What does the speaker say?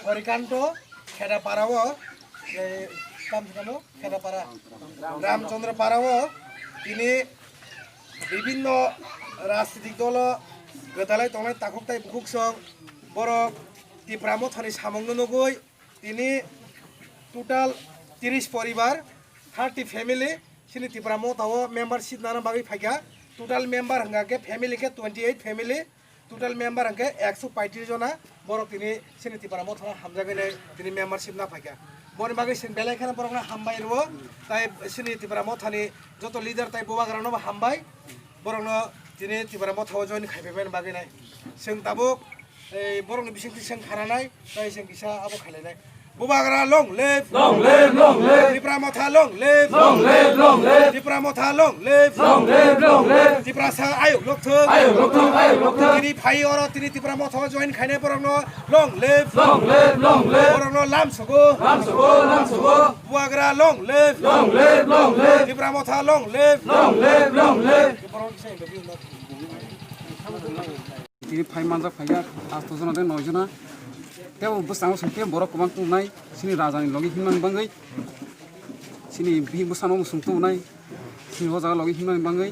হরিকান্ত খেদাপাড়াও খেদাপাড়া রামচন্দ্র পাড়াও তিনি বিভিন্ন রাজনৈতিক দল গোদালাই তংनाय ताखुकथाय बुखुकसं बर' टिप्रामो थानि सामंनो नगै তিনি টোটাল 30 পরিবার 30 ফ্যামিলি সিনি টিপ্রামো তাও মেম্বারशिप नाना बागै फाइगा টোটাल मेम्बार हंगाके फैमिली के 28 फैमिली টোটাल मेम्बार हंगे 135 जना बर' তিনি সিনি টিপ্रामो थाना हामजागैनै তিনি मेम्बारशिप ना फाइगा बनि बागै सिन बेलायखाना बर'ना हामबाय रो ताइ सिनि टिप्रामो थानि जत लिडार ताइ बोबाग्रानो हामबाय बर'नो তিনি टिप्रामो थाव जइन खाइबायबाय बागैनाय जों दाबो बर'नि बिसिंथि जों खारानाय ताइ जों किसा आबो खालायनाय बुबाग्रा लं लेफ टिप्रामो था लं लेफ टिप्रामो था लं लेफ टिप्रासा आयु लोकथों तिनि फाइ अर तिनि टिप्रामो थाव जइन खाइनाय बर'नो लं लेफ बर'नो लाम सगो बुबाग्रा लं लेफ टिप्रामो था लं लेफ তিনি 5 मानजा फाइगा 8 जना दे 9 जना तेव बसांग संखे बर' कमां तुनाय सिनि राजानि लगे हिमान बाङै सिनि बि बसानो संतुनाय सिनि होजा लगे हिमान बाङै